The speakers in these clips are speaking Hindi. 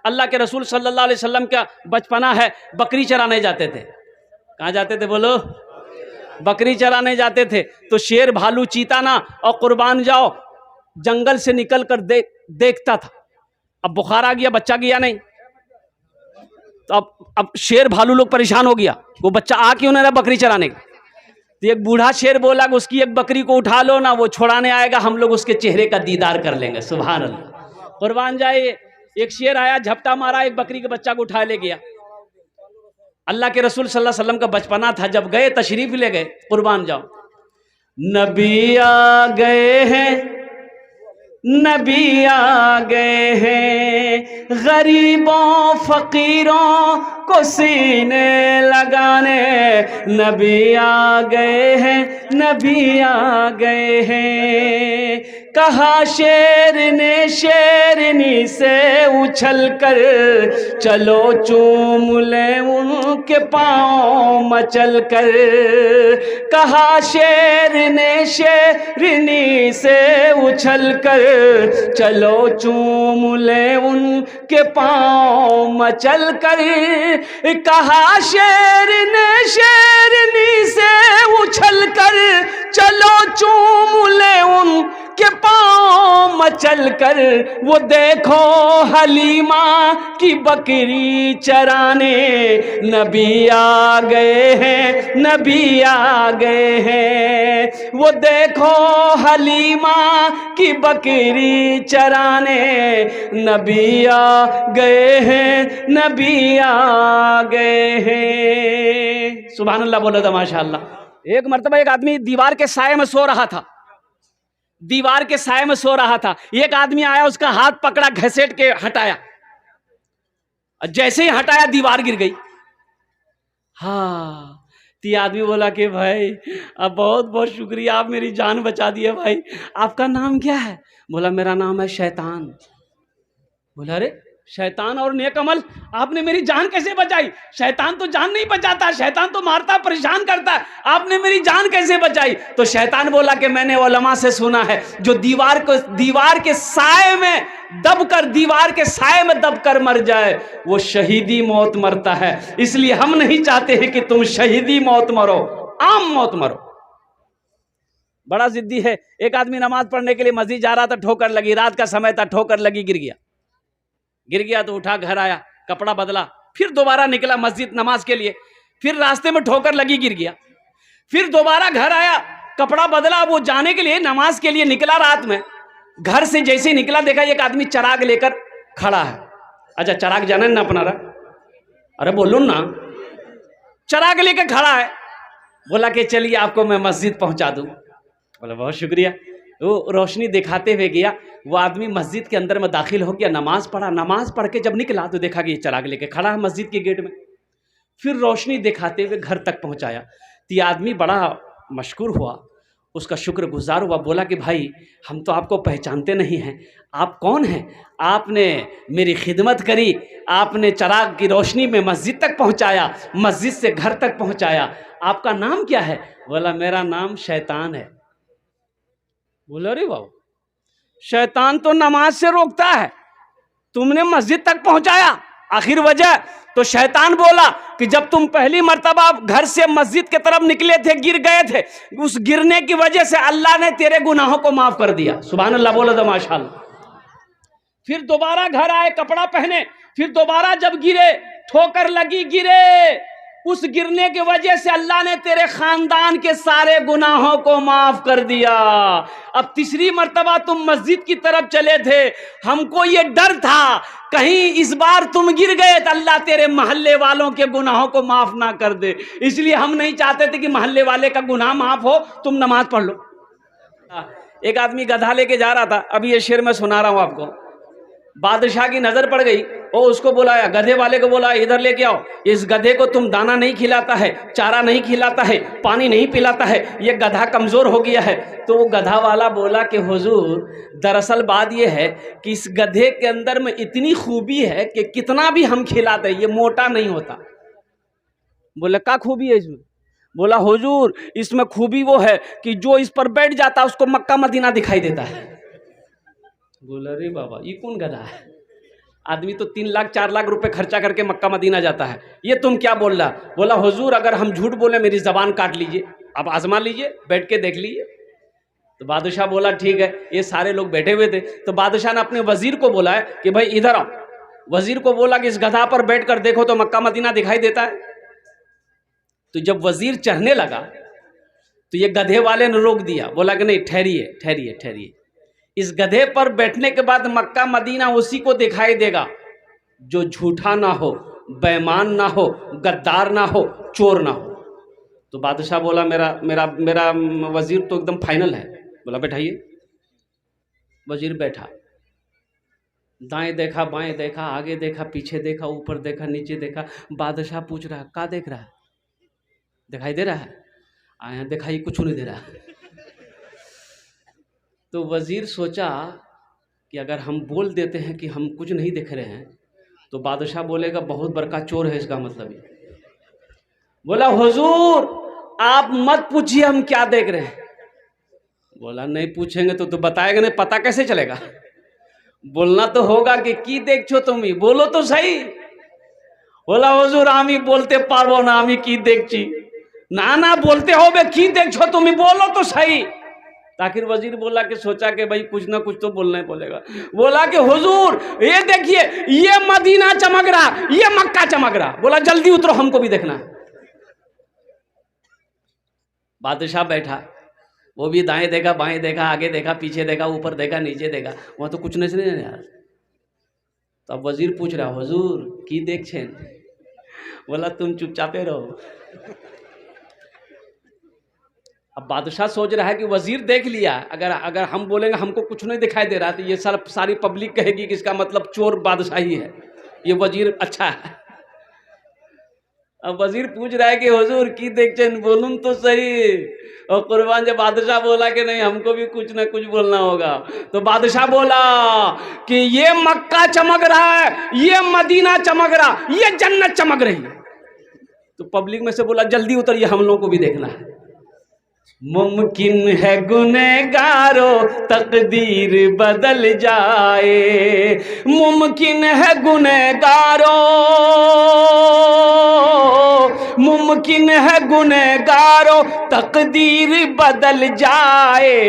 अल्लाह के रसूल सल्लल्लाहु अलैहि वसल्लम का बचपना है, बकरी चराने जाते थे। कहाँ जाते थे बोलो? बकरी चराने जाते थे। तो शेर, भालू, चीता ना और कुर्बान जाओ जंगल से निकल कर देखता था। अब बुखार आ गया, बच्चा गया नहीं, तो अब शेर भालू लोग परेशान हो गया, वो बच्चा आ क्यों नहीं रहा बकरी चराने का। तो एक बूढ़ा शेर बोला कि उसकी एक बकरी को उठा लो ना, वो छुड़ाने आएगा, हम लोग उसके चेहरे का दीदार कर लेंगे। सुभान अल्लाह, कुर्बान जाए। एक शेर आया, झपटा मारा, एक बकरी के बच्चा को उठा ले गया। अल्लाह के रसूल सल्लल्लाहु अलैहि वसल्लम का बचपना था, जब गए तशरीफ ले गए, कुर्बान जाओ, नबी आ गए हैं, नबी आ गए हैं, गरीबों फकीरों को सीने लगाने, नबी आ गए हैं, नबी आ गए हैं। कहा शेर ने शेरनी से उछल कर, चलो चूम ले उनके पाँव मचल कर। कहा शेर ने शेरनी से उछल कर, चलो चूम ले उनके पाँव मचल कर। कहा शेर ने शेरनी से उछल कर, चलो चूम ले उनके पाँव मचल कर। वो देखो हलीमा की बकरी चराने, नबी आ गए हैं, नबी आ गए हैं। वो देखो हलीमा की बकरी चराने, नबी आ गए हैं, नबी आ गए हैं। सुभान अल्लाह बोलो तो माशाअल्लाह। एक मर्तबा एक आदमी दीवार के साये में सो रहा था, दीवार के साये में सो रहा था। एक आदमी आया, उसका हाथ पकड़ा, घसीट के हटाया, जैसे ही हटाया दीवार गिर गई। हाँ, तो आदमी बोला कि भाई अब बहुत बहुत शुक्रिया, आप मेरी जान बचा दिए भाई। आपका नाम क्या है? बोला मेरा नाम है शैतान। बोला अरे शैतान और नेक अमल, आपने मेरी जान कैसे बचाई? शैतान तो जान नहीं बचाता, शैतान तो मारता, परेशान करता है, आपने मेरी जान कैसे बचाई? तो शैतान बोला कि मैंने उलमा से सुना है, जो दीवार के साए में दबकर, दीवार के साए में दबकर मर जाए, वो शहीदी मौत मरता है। इसलिए हम नहीं चाहते हैं कि तुम शहीदी मौत मरो, आम मौत मरो। बड़ा जिद्दी है। एक आदमी नमाज पढ़ने के लिए मस्जिद जा रहा था, ठोकर लगी, रात का समय था, ठोकर लगी, गिर गया तो उठा, घर आया, कपड़ा बदला, फिर दोबारा निकला मस्जिद नमाज के लिए, फिर रास्ते में ठोकर लगी, गिर गया, फिर दोबारा घर आया, कपड़ा बदला, वो जाने के लिए नमाज के लिए निकला। रात में घर से जैसे ही निकला, देखा एक आदमी चराग लेकर खड़ा है। अच्छा चराग जाना ना अपना रहा, अरे बोलो ना, चराग लेकर खड़ा है। बोला कि चलिए आपको मैं मस्जिद पहुंचा दूं। बोला बहुत शुक्रिया। वो रोशनी दिखाते हुए गया, वो आदमी मस्जिद के अंदर में दाखिल हो गया, नमाज पढ़ा, नमाज पढ़ के जब निकला तो देखा कि ये चराग लेके खड़ा है मस्जिद के गेट में। फिर रोशनी दिखाते हुए घर तक पहुंचाया। तो ये आदमी बड़ा मशकूर हुआ, उसका शुक्रगुजार हुआ। बोला कि भाई हम तो आपको पहचानते नहीं हैं, आप कौन हैं? आपने मेरी खिदमत करी, आपने चराग की रोशनी में मस्जिद तक पहुंचाया, मस्जिद से घर तक पहुंचाया। आपका नाम क्या है? बोला मेरा नाम शैतान है। बोला अरे बाबू, शैतान तो नमाज से रोकता है, तुमने मस्जिद तक पहुंचाया, आखिर वजह? तो शैतान बोला कि जब तुम पहली मर्तबा घर से मस्जिद की तरफ निकले थे, गिर गए थे, उस गिरने की वजह से अल्लाह ने तेरे गुनाहों को माफ कर दिया। सुभान अल्लाह बोलो तो माशाअल्लाह। फिर दोबारा घर आए, कपड़ा पहने, फिर दोबारा जब गिरे, ठोकर लगी, गिरे, उस गिरने की वजह से अल्लाह ने तेरे खानदान के सारे गुनाहों को माफ कर दिया। अब तीसरी मर्तबा तुम मस्जिद की तरफ चले थे, हमको ये डर था कहीं इस बार तुम गिर गए तो अल्लाह तेरे मोहल्ले वालों के गुनाहों को माफ ना कर दे, इसलिए हम नहीं चाहते थे कि मोहल्ले वाले का गुनाह माफ हो, तुम नमाज पढ़ लो। एक आदमी गधा लेके जा रहा था, अभी ये शेर मैं सुना रहा हूं आपको। बादशाह की नजर पड़ गई, वो उसको बुलाया, गधे वाले को बोला इधर लेके आओ, इस गधे को तुम दाना नहीं खिलाता है, चारा नहीं खिलाता है, पानी नहीं पिलाता है, ये गधा कमजोर हो गया है। तो वो गधा वाला बोला कि हुजूर दरअसल बात ये है कि इस गधे के अंदर में इतनी खूबी है कि कितना भी हम खिलाते ये मोटा नहीं होता। बोले क्या खूबी है इसमें? बोला हुजूर इसमें खूबी वो है कि जो इस पर बैठ जाता है उसको मक्का मदीना दिखाई देता है। बोला रे बाबा ये कौन गधा है? आदमी तो 3 लाख 4 लाख रुपए खर्चा करके मक्का मदीना जाता है, ये तुम क्या बोल रहा? बोला हुजूर अगर हम झूठ बोले मेरी जबान काट लीजिए, आप आजमा लीजिए, बैठ के देख लीजिए। तो बादशाह बोला ठीक है। ये सारे लोग बैठे हुए थे, तो बादशाह ने अपने वजीर को बोला है कि भाई इधर आओ। वजीर को बोला कि इस गधा पर बैठ कर देखो तो मक्का मदीना दिखाई देता है। तो जब वजीर चढ़ने लगा तो ये गधे वाले ने रोक दिया, बोला कि नहीं, ठहरिए ठहरिए ठहरिए, इस गधे पर बैठने के बाद मक्का मदीना उसी को दिखाई देगा जो झूठा ना हो, बेईमान ना हो, गद्दार ना हो, चोर ना हो। तो बादशाह बोला मेरा मेरा मेरा वजीर तो एकदम फाइनल है। बोला बैठाइए। वजीर बैठा, दाएं देखा, बाएं देखा, आगे देखा, पीछे देखा, ऊपर देखा, नीचे देखा। बादशाह पूछ रहा क्या देख रहा है? दिखाई दे रहा है? आया दिखाई कुछ नहीं दे रहा। तो वजीर सोचा कि अगर हम बोल देते हैं कि हम कुछ नहीं देख रहे हैं तो बादशाह बोलेगा बहुत बड़का चोर है, इसका मतलब ये। बोला हुजूर आप मत पूछिए हम क्या देख रहे हैं। बोला नहीं पूछेंगे तो बताएगा नहीं, पता कैसे चलेगा? बोलना तो होगा कि की देखछो तुम, बोलो तो सही। बोला हुजूर आमी बोलते पारबो ना, आमी की देखची। ना ना बोलते हो बे, की देखछो तुम, बोलो तो सही। आखिर वजीर बोला कि सोचा कि भाई कुछ ना कुछ तो बोलना ही बोलेगा। बोला कि हुजूर ये देखिए, ये मदीना चमक रहा, ये मक्का चमक रहा। बोला जल्दी उतरो, हमको भी देखना। बादशाह बैठा, वो भी दाएं देखा, बाएं देखा, आगे देखा, पीछे देखा, ऊपर देखा, नीचे देखा, वहां तो कुछ नहीं यार। तो अब वजीर पूछ रहा हुजूर की देख छे? बोला तुम चुपचापे रहो। अब बादशाह सोच रहा है कि वजीर देख लिया, अगर हम बोलेंगे हमको कुछ नहीं दिखाई दे रहा तो ये सारी पब्लिक कहेगी कि इसका मतलब चोर बादशाह ही है, ये वजीर अच्छा है। अब वजीर पूछ रहा है कि हुजूर की देखते बोलूं तो सही। और कुर्बान जब बादशाह बोला कि नहीं हमको भी कुछ ना कुछ बोलना होगा, तो बादशाह बोला कि ये मक्का चमक रहा है, ये मदीना चमक रहा, ये जन्नत चमक रही है। तो पब्लिक में से बोला जल्दी उतरिए, हम लोगों को भी देखना है। मुमकिन है गुनहगारों तकदीर बदल जाए, मुमकिन है गुनहगारों, मुमकिन है गुनहगारों तकदीर बदल जाए।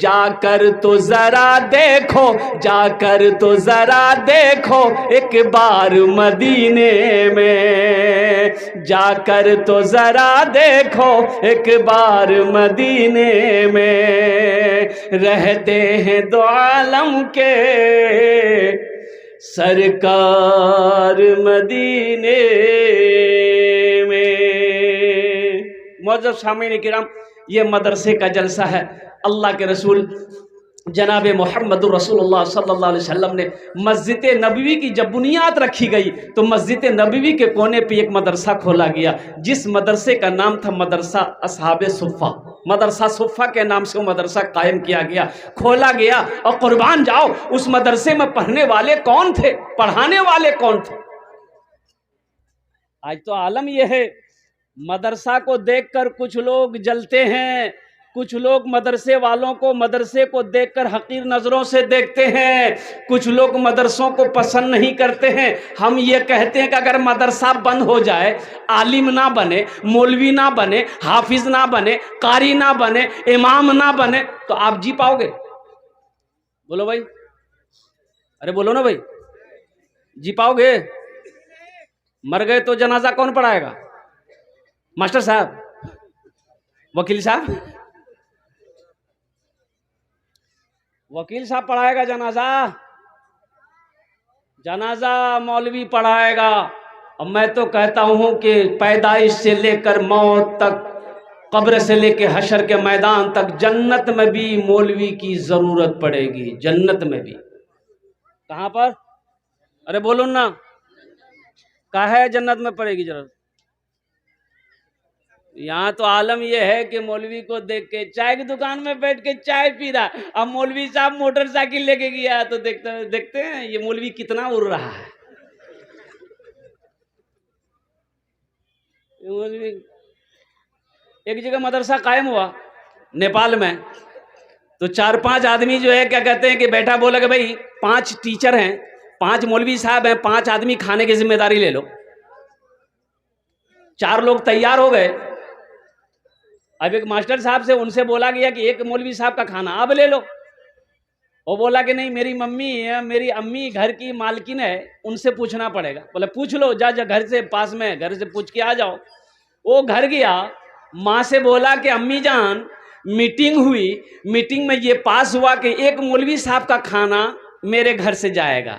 जाकर तो जरा देखो, जाकर तो जरा देखो एक बार मदीने में, जाकर तो जरा देखो एक बार मदीने में। रहते हैं दो आलम के सरकार मदीने में। मौजूद सामीन किराम, ये मदरसे का जलसा है। अल्लाह के रसूल जनाब मोहम्मद रसूलुल्लाह सल्लल्लाहु अलैहि वसल्लम ने मस्जिद नबवी की जब बुनियाद रखी गई तो मस्जिद नबवी के कोने पे एक मदरसा खोला गया, जिस मदरसे का नाम था मदरसा असहाबे सुफ़ा। मदरसा सुफ़ा के नाम से वो मदरसा कायम किया गया, खोला गया। और कुर्बान जाओ उस मदरसे में पढ़ने वाले कौन थे, पढ़ाने वाले कौन थे? आज तो आलम यह है, मदरसा को देखकर कुछ लोग जलते हैं, कुछ लोग मदरसे वालों को, मदरसे को देखकर हकीर नज़रों से देखते हैं, कुछ लोग मदरसों को पसंद नहीं करते हैं। हम ये कहते हैं कि अगर मदरसा बंद हो जाए, आलिम ना बने, मौलवी ना बने, हाफिज ना बने, कारी ना बने, इमाम ना बने, तो आप जी पाओगे? बोलो भाई, अरे बोलो ना भाई, जी पाओगे? मर गए तो जनाजा कौन पढ़ाएगा? मास्टर साहब, वकील साहब, वकील साहब पढ़ाएगा जनाजा, जनाजा मौलवी पढ़ाएगा। और मैं तो कहता हूं कि पैदाइश से लेकर मौत तक, कब्र से लेकर हशर के मैदान तक, जन्नत में भी मौलवी की जरूरत पड़ेगी, जन्नत में भी। कहां पर? अरे बोलो ना, कहा है जन्नत में पड़ेगी जरूरत? यहाँ तो आलम यह है कि मौलवी को देख के चाय की दुकान में बैठ के चाय पी रहा, अब मौलवी साहब मोटरसाइकिल लेके गया तो देखते हैं ये मौलवी कितना उड़ रहा है। मौलवी, एक जगह मदरसा कायम हुआ नेपाल में, तो 4-5 आदमी जो है क्या कहते हैं कि बैठा, बोला कि भाई 5 टीचर हैं, 5 मौलवी साहब हैं, 5 आदमी खाने की जिम्मेदारी ले लो। 4 लोग तैयार हो गए। अब एक मास्टर साहब से उनसे बोला गया कि एक मौलवी साहब का खाना अब ले लो। वो बोला कि नहीं, मेरी मम्मी है, मेरी अम्मी घर की मालकिन है, उनसे पूछना पड़ेगा। बोले पूछ लो, जा जा घर से, पास में घर से पूछ के आ जाओ। वो घर गया, माँ से बोला कि अम्मी जान मीटिंग हुई, मीटिंग में ये पास हुआ कि एक मौलवी साहब का खाना मेरे घर से जाएगा।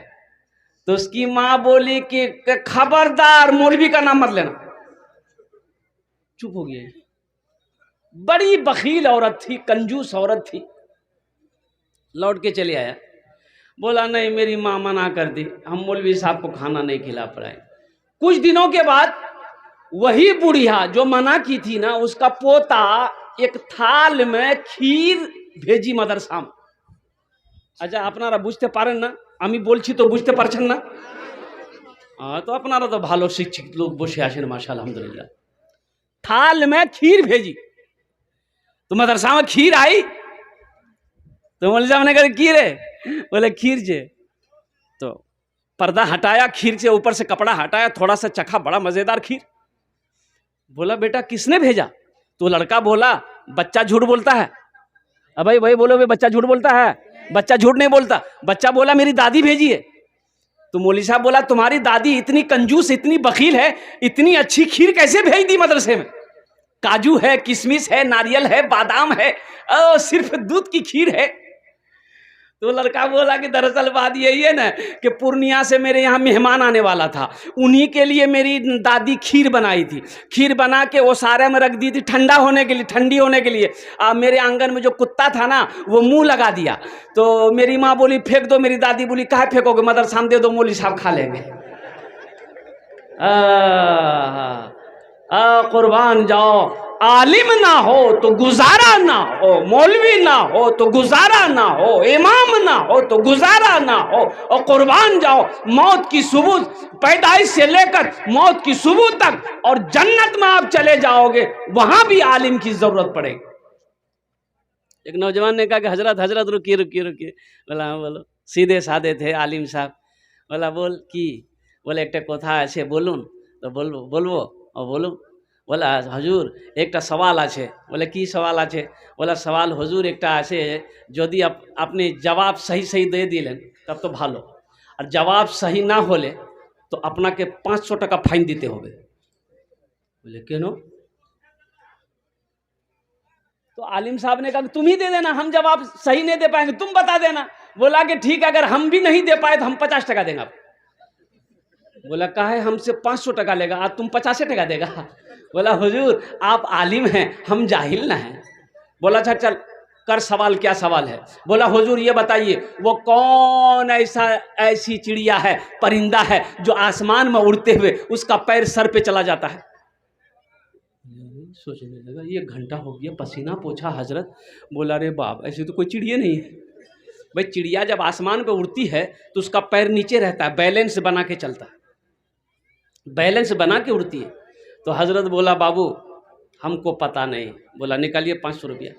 तो उसकी माँ बोली कि खबरदार मौलवी का नाम मत लेना। चुप हो गया। बड़ी बखील औरत थी, कंजूस औरत थी। लौट के चले आया, बोला नहीं मेरी माँ मना कर दी, हम मौलवी साहब को खाना नहीं खिला पाए। कुछ दिनों के बाद वही बुढ़िया जो मना की थी ना, उसका पोता एक थाल में खीर भेजी मदरसा में। अच्छा अपनारा बुझते पारें ना, আমি বলছি তো বুঝতে পারছেন না? तो अपनारा तो भालो शिक्षित लोग बसे आছেন माशाल्लाह अल्हम्दुलिल्लाह। थाल में खीर भेजी, तो मदरसा में खीर आई। तो मौलवी साहब ने कहा खीर है, बोले खीर जे। तो पर्दा हटाया, खीर से ऊपर से कपड़ा हटाया, थोड़ा सा चखा, बड़ा मजेदार खीर। बोला बेटा किसने भेजा? तो लड़का बोला बच्चा झूठ बोलता है। अब भाई भाई बोलो, बच्चा झूठ बोलता है? बच्चा झूठ नहीं बोलता। बच्चा बोला मेरी दादी भेजी है। तो मौलवी साहब बोला तुम्हारी दादी इतनी कंजूस, इतनी बखील है, इतनी अच्छी खीर कैसे भेज दी मदरसे में? काजू है, किशमिश है, नारियल है, बादाम है, सिर्फ दूध की खीर है। तो लड़का बोला कि दरअसल बात यही है ना कि पूर्णिया से मेरे यहाँ मेहमान आने वाला था, उन्हीं के लिए मेरी दादी खीर बनाई थी। खीर बना के वो सारे में रख दी थी ठंडा होने के लिए, ठंडी होने के लिए। मेरे आंगन में जो कुत्ता था ना वो मुंह लगा दिया। तो मेरी माँ बोली फेंक दो, मेरी दादी बोली काहे फेंकोगे, मदरसा में दे दो, मौलवी साहब खा लेंगे। कुर्बान जाओ, आलिम ना हो तो गुजारा ना हो, मौलवी ना हो तो गुजारा ना हो, इमाम ना हो तो गुजारा ना हो। और कुर्बान जाओ मौत की सुबह, पैदाइश से लेकर मौत की सुबह तक, और जन्नत में आप चले जाओगे वहां भी आलिम की जरूरत पड़ेगी। एक नौजवान ने कहा कि हजरत हजरत रुकिए रुकिए रुकिए। बोला हाँ बोलो। सीधे साधे थे आलिम साहब। बोला बोल की? बोले एक कथा আছে বলুন। तो बोलबो और बोलो। बोला हजूर एक सवाल आछे। बोले की सवाल आछे? बोला सवाल हजूर एक आछे, यदि अपनी जवाब सही सही दे दिलें तब तो भालो, और जवाब सही ना होले तो अपना के 500 टाका फाइन दीते होबे। बोले क्यों? तो आलिम साहब ने कहा तुम ही दे देना, हम जवाब सही नहीं दे पाएंगे, तुम बता देना। बोला कि ठीक है, अगर हम भी नहीं दे पाए तो हम 50 टाका देंगे। बोला काहे हमसे 500 टाका लेगा, आज तुम 50 टाका देगा? बोला हुजूर आप आलिम हैं, हम जाहिल ना हैं। बोला अच्छा चल कर सवाल, क्या सवाल है? बोला हुजूर ये बताइए वो कौन ऐसी चिड़िया है, परिंदा है जो आसमान में उड़ते हुए उसका पैर सर पे चला जाता है? सोचने लगा, ये घंटा हो गया पसीना पोछा हजरत। बोला रे बाप ऐसी तो कोई चिड़िया नहीं है। भाई चिड़िया जब आसमान पे उड़ती है तो उसका पैर नीचे रहता है, बैलेंस बना के चलता है, बैलेंस बना के उड़ती है। तो हजरत बोला बाबू हमको पता नहीं। बोला निकालिए 500 रुपया।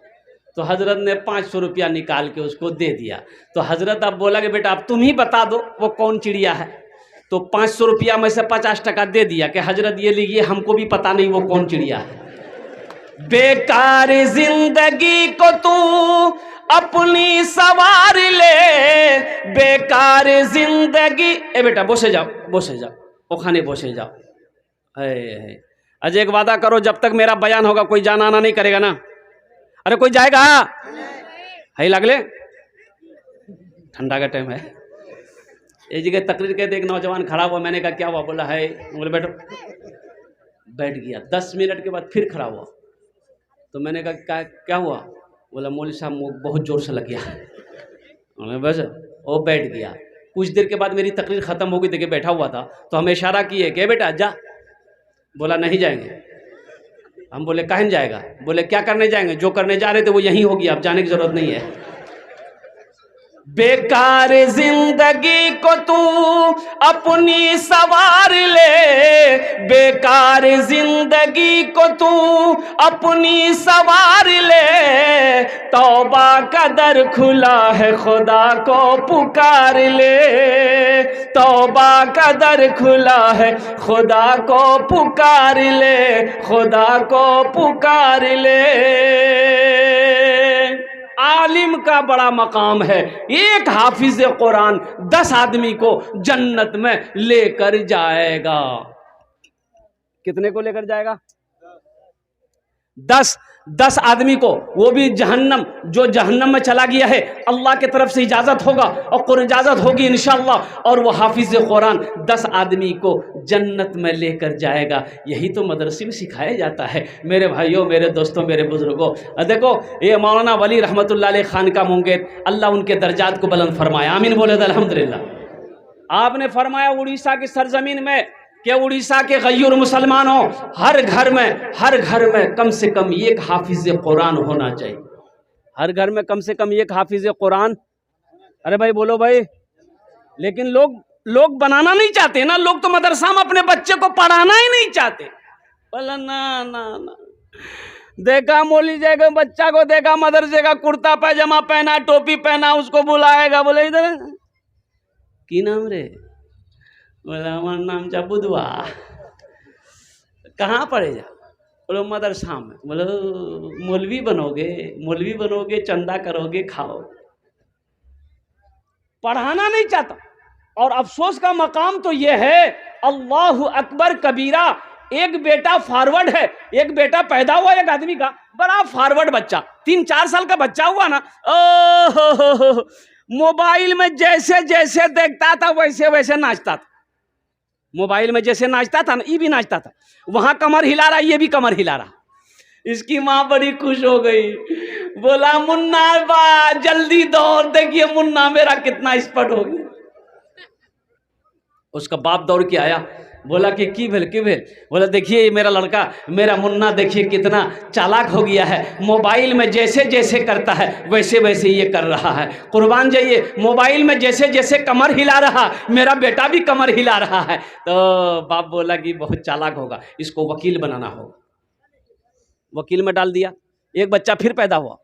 तो हजरत ने 500 रुपया निकाल के उसको दे दिया। तो हजरत अब बोला कि बेटा अब तुम ही बता दो वो कौन चिड़िया है। तो 500 रुपया में से 50 टाका दे दिया कि हजरत ये लीजिए, हमको भी पता नहीं वो कौन चिड़िया है। बेकार जिंदगी को तू अपनी सवार ले, बेकार जिंदगी। ए बेटा बसे जाओ, बसे जाओ, ओखाने बसे जाओ। अजय एक वादा करो, जब तक मेरा बयान होगा कोई जाना आना नहीं करेगा ना? अरे कोई जाएगा? है लगले ठंडा का टाइम है। एक जगह तकरीर कहते एक नौजवान खड़ा हुआ, मैंने कहा क्या हुआ? बोला है। बोले बैठो। बैठ गया। 10 मिनट के बाद फिर खड़ा हुआ। तो मैंने कहा क्या हुआ? बोला मौलवी साहब बहुत जोर से लग गया। बस वो बैठ गया। कुछ देर के बाद मेरी तकरीर खत्म हो गई, देखिए बैठा हुआ था। तो हमें इशारा किए कि बेटा जा। बोला नहीं जाएंगे। हम बोले काहे नहीं जाएगा? बोले क्या करने जाएंगे? जो करने जा रहे थे वो यहीं होगी, अब जाने की जरूरत नहीं है। बेकार जिंदगी को तू अपनी सवार ले, बेकार जिंदगी को तू अपनी सवार ले, तौबा का दर खुला है खुदा को पुकार ले, तौबा का दर खुला है खुदा को पुकार ले, खुदा को पुकार ले। आलिम का बड़ा मकाम है, एक हाफिज कुरान 10 आदमी को जन्नत में लेकर जाएगा। कितने को लेकर जाएगा? 10 आदमी को, वो भी जहन्नम, जो जहन्नम में चला गया है अल्लाह की तरफ से इजाजत होगा और इजाजत होगी इंशाअल्लाह, और वो हाफिज कुरान 10 आदमी को जन्नत में लेकर जाएगा। यही तो मदरसे में सिखाया जाता है मेरे भाइयों, मेरे दोस्तों, मेरे बुजुर्गों। देखो ये मौलाना वली रहमतुल्लाह अलैह खान का मुंगेर, अल्लाह उनके दर्जात को बुलंद फरमाया, आमीन बोले अल्हम्दुलिल्लाह। आपने फरमाया उड़ीसा की सरजमीन में कि उड़ीसा के गयूर मुसलमानों, हर घर में कम से कम एक हाफिज कुरान होना चाहिए। हर घर में कम से कम एक हाफिज कुरान। अरे भाई बोलो भाई। लेकिन लोग बनाना नहीं चाहते ना, लोग तो मदरसा में अपने बच्चे को पढ़ाना ही नहीं चाहते। बोला ना देखा मौली जाएगा, बच्चा को देखा मदरसे का कुर्ता पैजामा पहना, टोपी पहना, उसको बुलाएगा, बोले इधर की नाम रे? बोला हमारा नाम जा बुधवा। कहाँ पढ़े जा? बोलो मदरसा में। बोलो मौलवी बनोगे, चंदा करोगे, खाओ। पढ़ाना नहीं चाहता। और अफसोस का मकाम तो यह है, अल्लाहु अकबर कबीरा। एक बेटा फॉरवर्ड है, एक बेटा पैदा हुआ एक आदमी का, बड़ा फॉरवर्ड बच्चा, 3-4 साल का बच्चा हुआ ना, ओह मोबाइल में जैसे जैसे देखता था वैसे वैसे नाचता था। मोबाइल में जैसे नाचता था ना, ये भी नाचता था। वहां कमर हिला रहा, ये भी कमर हिला रहा। इसकी माँ बड़ी खुश हो गई, बोला मुन्ना बा जल्दी दौड़, देखिए मुन्ना मेरा कितना स्पट हो गया। उसका बाप दौड़ के आया, बोला कि की भेल। बोला देखिए मेरा लड़का, मेरा मुन्ना देखिए कितना चालाक हो गया है, मोबाइल में जैसे जैसे करता है वैसे वैसे ये कर रहा है। कुर्बान जाइए, मोबाइल में जैसे जैसे कमर हिला रहा, मेरा बेटा भी कमर हिला रहा है। तो बाप बोला कि बहुत चालाक होगा, इसको वकील बनाना होगा। वकील में डाल दिया। एक बच्चा फिर पैदा हुआ,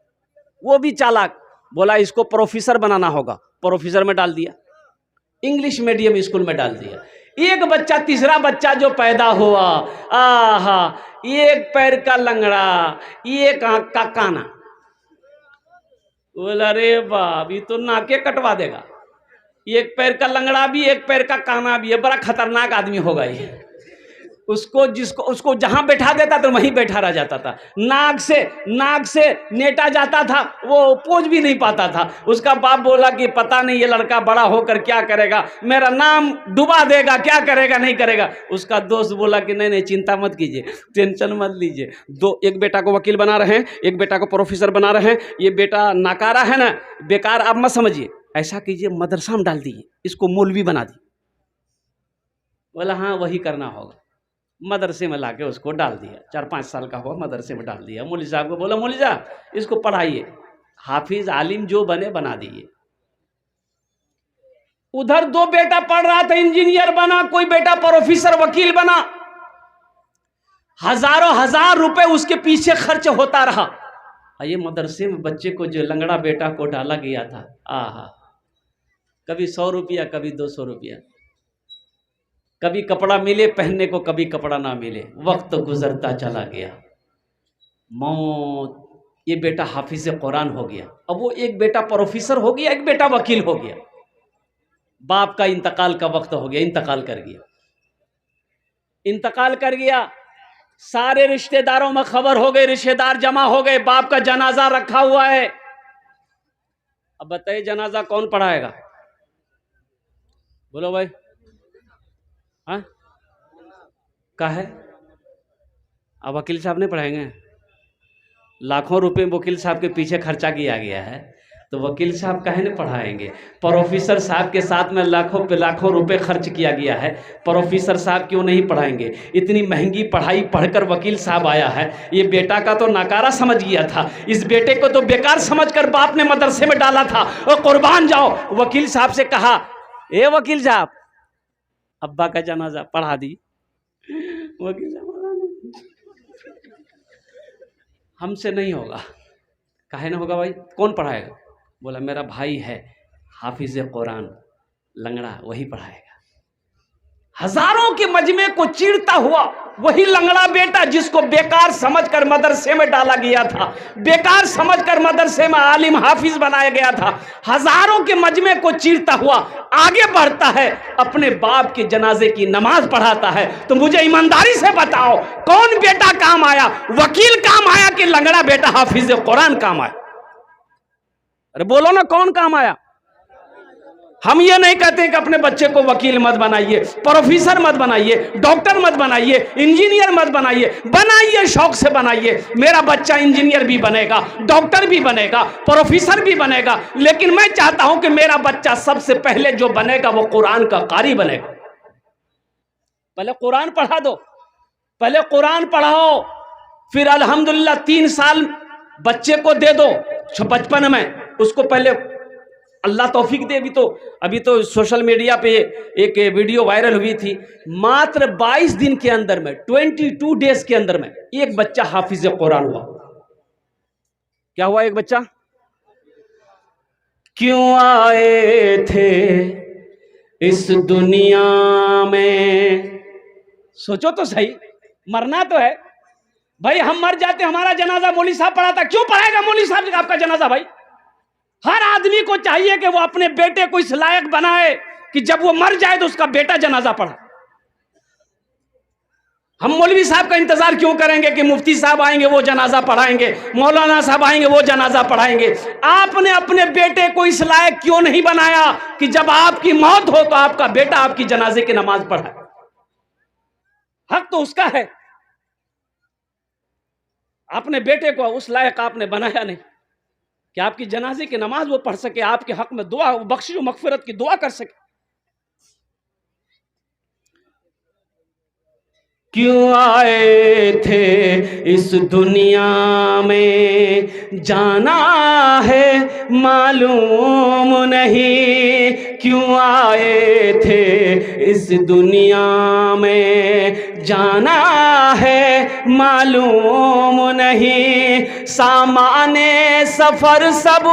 वो भी चालाक, बोला इसको प्रोफेसर बनाना होगा, प्रोफेसर में डाल दिया। इंग्लिश मीडियम स्कूल में डाल दिया। एक बच्चा, तीसरा बच्चा जो पैदा हुआ, आहा, एक पैर का लंगड़ा, एक आंख का काना। बोला रे बाप, ये तो नाके कटवा देगा। एक पैर का लंगड़ा भी, एक पैर का काना भी है, बड़ा खतरनाक आदमी होगा ये। उसको जहां बैठा देता तो वहीं बैठा रह जाता था। नाक से नेटा जाता था, वो पोंछ भी नहीं पाता था। उसका बाप बोला कि पता नहीं ये लड़का बड़ा होकर क्या करेगा, मेरा नाम डुबा देगा, क्या करेगा नहीं करेगा। उसका दोस्त बोला कि नहीं चिंता मत कीजिए, टेंशन मत लीजिए। एक बेटा को वकील बना रहे हैं, एक बेटा को प्रोफेसर बना रहे हैं। ये बेटा नाकारा है ना, बेकार आप मत समझिए। ऐसा कीजिए मदरसा में डाल दीजिए, इसको मौलवी बना दिए। बोला हाँ वही करना होगा। मदरसे में लाके उसको डाल दिया। 4-5 साल का हुआ, मदरसे में डाल दिया। मौलवी साहब को बोला मौलवी साहब इसको पढ़ाइए, हाफिज आलिम जो बने बना दीजिए। उधर 2 बेटा पढ़ रहा था, इंजीनियर बना, कोई बेटा प्रोफेसर वकील बना। हजारों हजार रुपए उसके पीछे खर्च होता रहा। ये मदरसे में बच्चे को जो लंगड़ा बेटा को डाला गया था, आहा, कभी 100 रुपया, कभी 200 रुपया, कभी कपड़ा मिले पहनने को, कभी कपड़ा ना मिले। वक्त गुजरता चला गया, मौत। ये बेटा हाफिज कुरान हो गया। अब वो एक बेटा प्रोफेसर हो गया, एक बेटा वकील हो गया। बाप का इंतकाल का वक्त हो गया, इंतकाल कर गया। सारे रिश्तेदारों में खबर हो गई, रिश्तेदार जमा हो गए, बाप का जनाजा रखा हुआ है। अब बताइए जनाजा कौन पढ़ाएगा? बोलो भाई। हाँ का है? अब वकील साहब नहीं पढ़ाएंगे? लाखों रुपए वकील साहब के पीछे खर्चा किया गया है, तो वकील साहब काहे न पढ़ाएंगे। प्रोफेसर साहब के साथ में लाखों पे लाखों रुपए खर्च किया गया है, प्रोफेसर साहब क्यों नहीं पढ़ाएंगे। इतनी महंगी पढ़ाई पढ़कर वकील साहब आया है, ये बेटा का तो नकारा समझ गया था, इस बेटे को तो बेकार समझकर बाप ने मदरसे में डाला था, और कुर्बान जाओ। वकील साहब से कहा, ए वकील साहब, अब्बा का जनाजा पढ़ा दी। वकील साहब, हमसे नहीं होगा। काहे ना होगा भाई, कौन पढ़ाएगा। बोला मेरा भाई है हाफिज कुरान लंगड़ा, वही पढ़ाएगा। हजारों के मजमे को चीरता हुआ वही लंगड़ा बेटा जिसको बेकार समझकर मदरसे में डाला गया था, बेकार समझकर मदरसे में आलिम हाफिज बनाया गया था, हजारों के मजमे को चीरता हुआ आगे बढ़ता है, अपने बाप के जनाजे की नमाज पढ़ाता है। तो मुझे ईमानदारी से बताओ, कौन बेटा काम आया, वकील काम आया कि लंगड़ा बेटा हाफिज कुरान काम आया। अरे बोलो ना, कौन काम आया। हम ये नहीं कहते कि अपने बच्चे को वकील मत बनाइए, प्रोफेसर मत बनाइए, डॉक्टर मत बनाइए, इंजीनियर मत बनाइए, बनाइए शौक से बनाइए। मेरा बच्चा इंजीनियर भी बनेगा, डॉक्टर भी बनेगा, प्रोफेसर भी बनेगा, लेकिन मैं चाहता हूं कि मेरा बच्चा सबसे पहले जो बनेगा वो कुरान का कारी बनेगा। पहले कुरान पढ़ा दो, पहले कुरान पढ़ाओ, फिर अल्हम्दुलिल्लाह 3 साल बच्चे को दे दो बचपन में, उसको पहले अल्लाह तौफीक दे। अभी तो सोशल मीडिया पे एक वीडियो वायरल हुई थी, मात्र 22 दिन के अंदर में, 22 डेज के अंदर में एक बच्चा हाफिज कुरान हुआ। क्या हुआ, एक बच्चा। क्यों आए थे इस दुनिया में, सोचो तो सही, मरना तो है भाई। हम मर जाते, हमारा जनाजा मौलवी साहब पढ़ाता, क्यों पढ़ाएगा मौलवी साहब आपका जनाजा भाई। हर आदमी को चाहिए कि वो अपने बेटे को इस लायक बनाए कि जब वो मर जाए तो उसका बेटा जनाजा पढ़ा। हम मौलवी साहब का इंतजार क्यों करेंगे कि मुफ्ती साहब आएंगे वो जनाजा पढ़ाएंगे, मौलाना साहब आएंगे वो जनाजा पढ़ाएंगे। आपने अपने बेटे को इस लायक क्यों नहीं बनाया कि जब आपकी मौत हो तो आपका बेटा आपकी जनाजे की नमाज पढ़ाए। हक तो उसका है, अपने बेटे को उस लायक आपने बनाया नहीं कि आपकी जनाजे की नमाज वो पढ़ सके, आपके हक में दुआ, बख्शिश मगफिरत की दुआ कर सके। क्यों आए थे इस दुनिया में, जाना है मालूम नहीं। क्यों आए थे इस दुनिया में, जाना है मालूम नहीं। सामाने सफर सब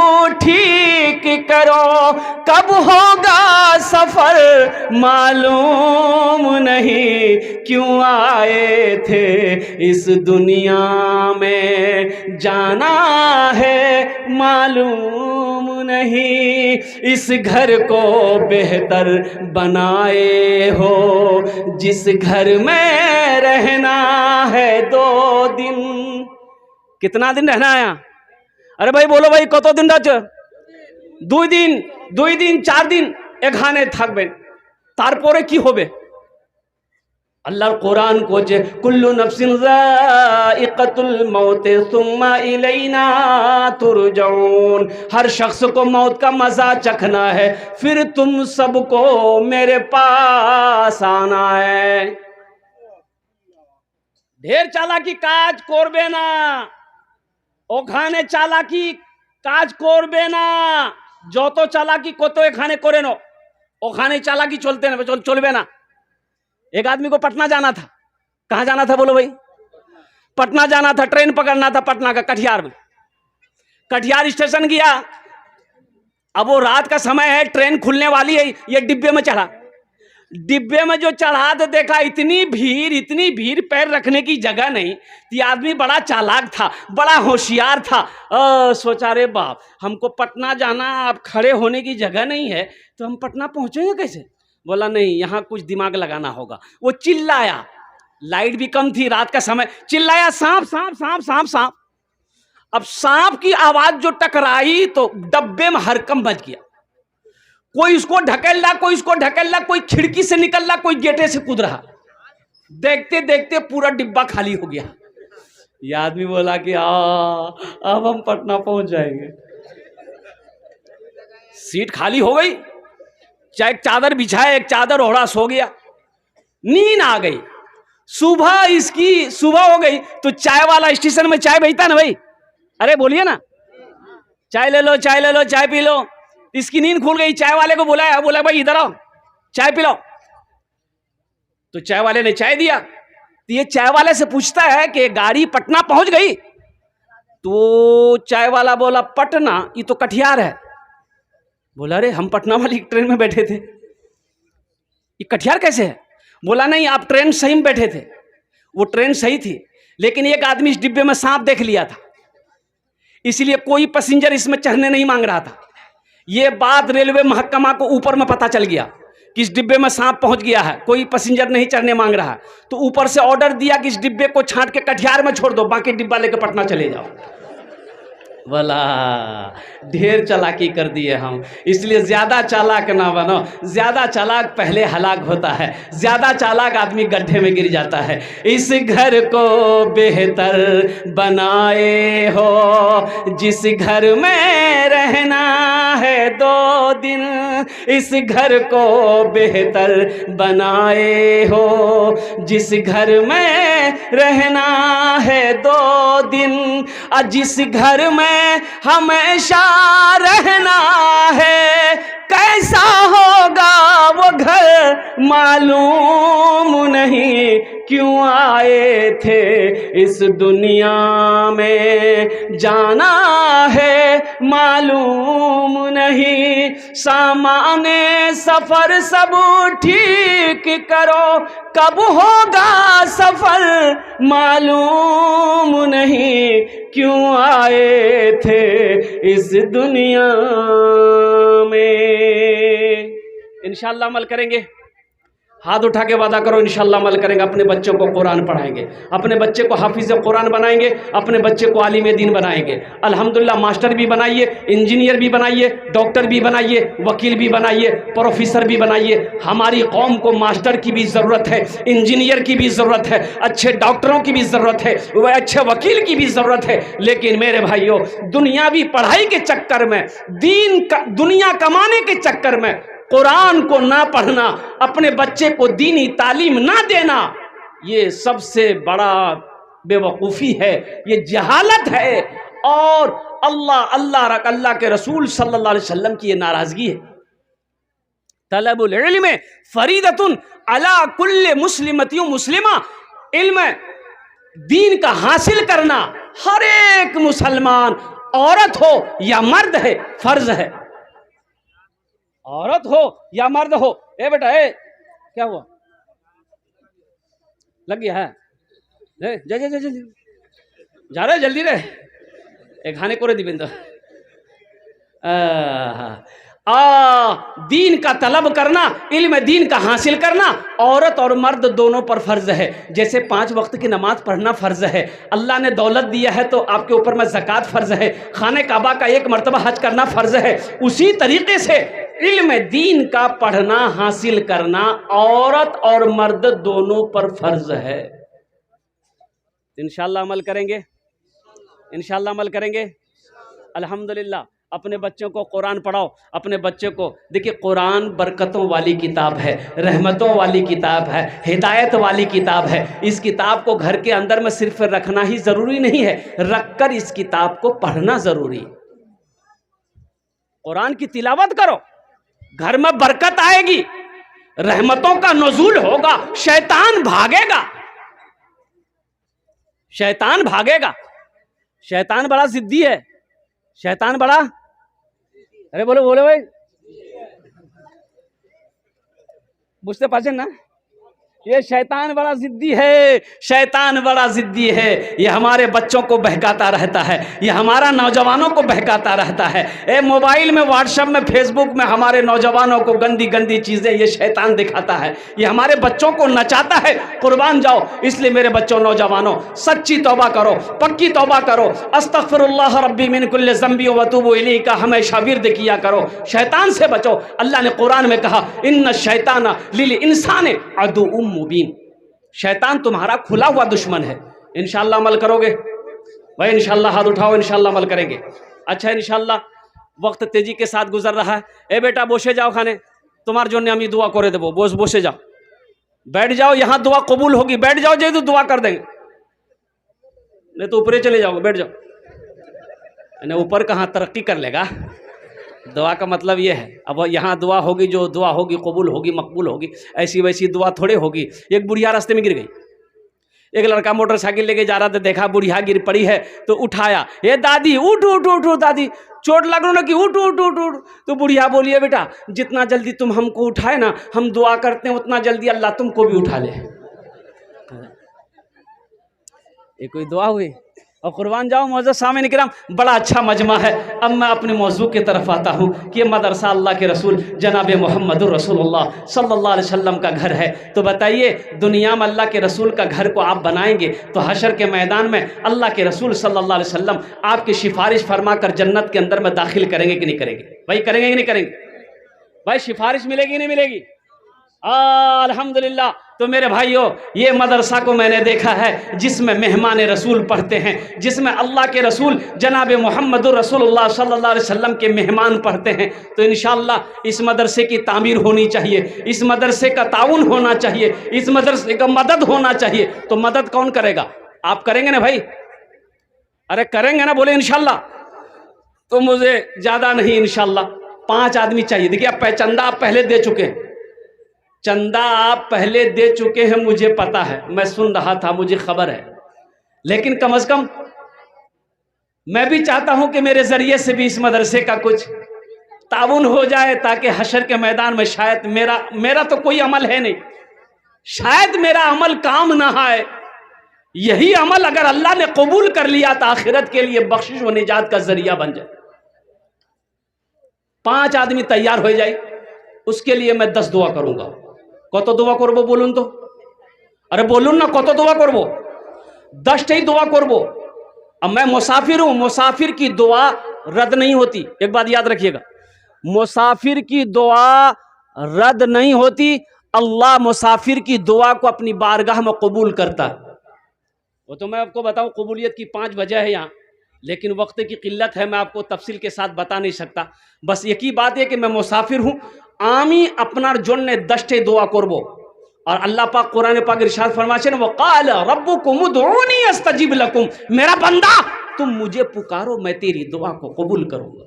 ठीक करो, कब होगा सफर मालूम नहीं। क्यों आए थे इस दुनिया में, जाना है मालूम नहीं। इस घर को बेहतर बनाए हो, जिस घर में रहना है 2 दिन। कितना दिन रहना है? अरे भाई बोलो भाई, कत दिन रह? 2 दिन, 2 दिन 4 दिन एखाने থাকবে, তারপরে কি হবে? अल्लाह कुरान को जे कुल्लु नफ्सिन ज़ाइक़तुल मौत सुम्मा इलैना तुरजऊन, हर शख्स को मौत का मजा चखना है, फिर तुम सबको मेरे पास आना है। ढेर चालाकी काज करबे ना, ওখানে চালাকি কাজ করবে না। যত চালাকি কত এখানে করে নো, ওখানে চালাকি চলবে না। एक आदमी को पटना जाना था। कहाँ जाना था बोलो भाई? पटना जाना था, ट्रेन पकड़ना था पटना का, कटिहार में। कटिहार स्टेशन गया, अब वो रात का समय है, ट्रेन खुलने वाली है, ये डिब्बे में चढ़ा। डिब्बे में जो चढ़ा तो देखा इतनी भीड़, पैर रखने की जगह नहीं। ये आदमी बड़ा चालाक था, बड़ा होशियार था। सोचा रे बाप, हमको पटना जाना, अब खड़े होने की जगह नहीं है, तो हम पटना पहुंचेंगे कैसे? बोला नहीं, यहाँ कुछ दिमाग लगाना होगा। वो चिल्लाया, लाइट भी कम थी, रात का समय, चिल्लाया सांप सांप सांप सांप सांप। अब सांप की आवाज जो टकराई तो डब्बे में हरकम मच गया। कोई उसको ढकेल रहा, कोई उसको ढकेल रहा, कोई खिड़की से निकल रहा, कोई गेटे से कूद रहा। देखते देखते पूरा डिब्बा खाली हो गया। ये आदमी बोला कि अब हम पटना पहुंच जाएंगे। सीट खाली हो गई, चाहे एक चादर बिछाए, एक चादर ओढ़ा, सो गया, नींद आ गई। सुबह हो गई तो चाय वाला स्टेशन में चाय बेचता ना भाई, अरे बोलिए ना, चाय ले लो, चाय ले लो, चाय पी लो। इसकी नींद खुल गई, चाय वाले को बुलाया, बोला भाई इधर आओ, चाय पिलाओ। तो चाय वाले ने चाय दिया। तो ये चाय वाले से पूछता है कि गाड़ी पटना पहुंच गई? तो चाय वाला बोला पटना, ये तो कटिहार है। बोला अरे हम पटना वाली ट्रेन में बैठे थे, ये कटिहार कैसे है? बोला नहीं, आप ट्रेन सही में बैठे थे, वो ट्रेन सही थी, लेकिन एक आदमी इस डिब्बे में सांप देख लिया था, इसलिए कोई पैसेंजर इसमें चढ़ने नहीं मांग रहा था। ये बात रेलवे महकमा को ऊपर में पता चल गया कि इस डिब्बे में सांप पहुंच गया है, कोई पैसेंजर नहीं चढ़ने मांग रहा है। तो ऊपर से ऑर्डर दिया कि इस डिब्बे को छांट के कटिहार में छोड़ दो, बाकी डिब्बा लेकर पटना चले जाओ। बोला ढेर चालाकी कर दिए हम, इसलिए ज्यादा चालाक ना बनो। ज्यादा चालाक पहले हलाक होता है, ज्यादा चालाक आदमी गड्ढे में गिर जाता है। इस घर को बेहतर बनाए हो, जिस घर में रहना है 2 दिन, इस घर को बेहतर बनाए हो, जिस घर में रहना है 2 दिन, और जिस घर में हमेशा रहना है, कैसा होगा वो घर मालूम नहीं, क्यों आए थे इस दुनिया में, जाना है मालूम नहीं। सामाने सफर सब ठीक करो, कब होगा सफर मालूम नहीं, क्यों आए थे इस दुनिया में। इंशाअल्लाह अमल करेंगे, हाथ उठा के वादा करो इंशाअल्लाह अमल करेंगे। अपने बच्चों को कुरान पढ़ाएंगे, अपने बच्चे को हाफिज कुरान बनाएंगे, अपने बच्चे को आलिम दीन बनाएंगे। अल्हम्दुलिल्लाह मास्टर भी बनाइए, इंजीनियर भी बनाइए, डॉक्टर भी बनाइए, वकील भी बनाइए, प्रोफेसर भी बनाइए। हमारी कौम को मास्टर की भी ज़रूरत है, इंजीनियर की भी ज़रूरत है, अच्छे डॉक्टरों की भी ज़रूरत है, वह अच्छे वकील की भी ज़रूरत है। लेकिन मेरे भाइयों, दुनियावी पढ़ाई के चक्कर में, दुनिया कमाने के चक्कर में कुरान को ना पढ़ना, अपने बच्चे को दीनी तालीम ना देना, ये सबसे बड़ा बेवकूफ़ी है, ये जहालत है। और अल्लाह के रसूल सल्लल्लाहु अलैहि वसल्लम की ये नाराज़गी है। तलबुल इल्म फरीदतुन अला कुल्ले मुस्लिमतियों मुस्लिमा, इल्म दीन का हासिल करना हर एक मुसलमान, औरत हो या मर्द है, फर्ज है। औरत हो या मर्द हो। ए बेटा, ए क्या हुआ, लग गया है? जा जा जा जा जा रहे, जल्दी रे, एक खाने को रे दिवेंद्र। दीन का तलब करना, इल्म दीन का हासिल करना औरत और मर्द दोनों पर फर्ज है। जैसे 5 वक्त की नमाज पढ़ना फर्ज है, अल्लाह ने दौलत दिया है तो आपके ऊपर में ज़कात फर्ज है, खाने काबा का 1 मरतबा हज करना फर्ज है। उसी तरीके से इल्म दीन का पढ़ना हासिल करना औरत और मर्द दोनों पर फर्ज है। इंशाअल्लाह अमल करेंगे, इंशाअल्लाह अमल करेंगे। अल्हम्दुलिल्लाह अपने बच्चों को कुरान पढ़ाओ, अपने बच्चे को। देखिए कुरान बरकतों वाली किताब है, रहमतों वाली किताब है, हिदायत वाली किताब है। इस किताब को घर के अंदर में सिर्फ रखना ही ज़रूरी नहीं है, रखकर इस किताब को पढ़ना ज़रूरी है। कुरान की तिलावत करो, घर में बरकत आएगी, रहमतों का नुज़ूल होगा, शैतान भागेगा, शैतान भागेगा। शैतान बड़ा जिद्दी है, शैतान बड़ा, अरे बोलो बोलो भाई, बुझते पाचन ना, ये शैतान बड़ा जिद्दी है, शैतान बड़ा जिद्दी है। ये हमारे बच्चों को बहकाता रहता है, ये हमारा नौजवानों को बहकाता रहता है। ए मोबाइल में, व्हाट्सएप में, फेसबुक में हमारे नौजवानों को गंदी गंदी चीज़ें ये शैतान दिखाता है, ये हमारे बच्चों को नचाता है। कुर्बान जाओ। इसलिए मेरे बच्चों, नौजवानों, सच्ची तौबा करो, पक्की तौबा करो। अस्तगफिरुल्लाह रब्बी मिन कुल्लि ज़ंबी व अतूबु इलैहि का हमेशा विर्द किया करो। शैतान से बचो। अल्लाह ने कुरान में कहा, इन्ना शैताना लिल इंसाने अदुउम मुबीन, शैतान तुम्हारा खुला हुआ दुश्मन है। इंशाअल्लाह अमल करोगे भाई? इंशाअल्लाह हाथ उठाओ, इंशाअल्लाह अमल करेंगे। अच्छा इंशाअल्लाह वक्त तेजी के साथ गुजर रहा है। ए बेटा बसे जाओ खाने, तुम्हार जन्य हम दुआ करे देव, बसे जाओ, बैठ जाओ, यहाँ दुआ कबूल होगी, बैठ जाओ, जो दुआ कर देंगे, नहीं तो ऊपर चले जाओगे, बैठ जाओ। ऊपर कहाँ तरक्की कर लेगा, दुआ का मतलब ये है। अब यहाँ दुआ होगी, जो दुआ होगी कबूल होगी, मकबूल होगी, ऐसी वैसी दुआ थोड़े होगी। एक बुढ़िया रास्ते में गिर गई, एक लड़का मोटरसाइकिल लेके जा रहा था, देखा बुढ़िया गिर पड़ी है तो उठाया, ये दादी उठ उठ उठ उठ, दादी चोट लग रहा कि उठ उठ उठ उठ। तो बुढ़िया बोली है बेटा जितना जल्दी तुम हमको उठाए ना, हम दुआ करते हैं उतना जल्दी अल्लाह तुमको भी उठा ले। ये कोई दुआ हुई? और कुर्बान जाओ मौजूद सामने किराम, बड़ा अच्छा मजमा है। अब मैं अपने मौजू की तरफ आता हूँ कि मदरसा अल्लाह के रसूल जनाब मोहम्मदुर रसूलुल्लाह सल्लल्लाहु अलैहि वसल्लम का घर है। तो बताइए दुनिया में अल्लाह के रसूल का घर को आप बनाएंगे तो हशर के मैदान में अल्लाह के रसूल सल्लल्लाहु अलैहि वसल्लम आपकी सिफारिश फरमा कर जन्नत के अंदर में दाखिल करेंगे कि नहीं करेंगे? भाई करेंगे कि नहीं करेंगे? भाई सिफारिश मिलेगी नहीं मिलेगी? अल्हम्दुलिल्लाह। तो मेरे भाइयों ये मदरसा को मैंने देखा है जिसमें मेहमान रसूल पढ़ते हैं, जिसमें अल्लाह के रसूल जनाब मोहम्मदुर रसूलुल्लाह सल्लल्लाहु अलैहि वसल्लम के मेहमान पढ़ते हैं। तो इंशाअल्लाह इस मदरसे की तामीर होनी चाहिए, इस मदरसे का ताउन होना चाहिए, इस मदरसे का मदद होना चाहिए। तो मदद कौन करेगा? आप करेंगे ना भाई? अरे करेंगे ना? बोले इंशाअल्लाह। तो मुझे ज़्यादा नहीं, इंशाअल्लाह 5 आदमी चाहिए। देखिए आप चंदा आप पहले दे चुके हैं, चंदा आप पहले दे चुके हैं, मुझे पता है, मैं सुन रहा था, मुझे खबर है। लेकिन कम से कम मैं भी चाहता हूं कि मेरे जरिए से भी इस मदरसे का कुछ ताउन हो जाए, ताकि हशर के मैदान में शायद मेरा तो कोई अमल है नहीं, शायद मेरा अमल काम ना आए, यही अमल अगर अल्लाह ने कबूल कर लिया तो आखिरत के लिए बख्शिश व निजात का जरिया बन जाए। 5 आदमी तैयार हो जाए, उसके लिए मैं 10 दुआ करूंगा। कत दुआ करबो बोलून तो? अरे बोलून ना, कत दुआ करबो? 10 दुआ करबो। अब मैं मुसाफिर हूं, मुसाफिर की दुआ रद्द नहीं होती, एक बात याद रखिएगा, मुसाफिर की दुआ रद्द नहीं होती। अल्लाह मुसाफिर की दुआ को अपनी बारगाह में कबूल करता है। वो तो मैं आपको बताऊं, कबूलियत की 5 वजह है यहाँ, लेकिन वक्त की किल्लत है, मैं आपको तफसील के साथ बता नहीं सकता। बस एक ही बात है कि मैं मुसाफिर हूँ, आमी अपनार जोन्ने 10 दुआ करबो। और अल्लाह पाक कुरान पाक इरशाद फरमाते हैं, वक़ाल रब्बुकुम उदऊनी अस्तजिब लकुम, मेरा बंदा तुम मुझे पुकारो मैं तेरी दुआ को कबूल करूंगा।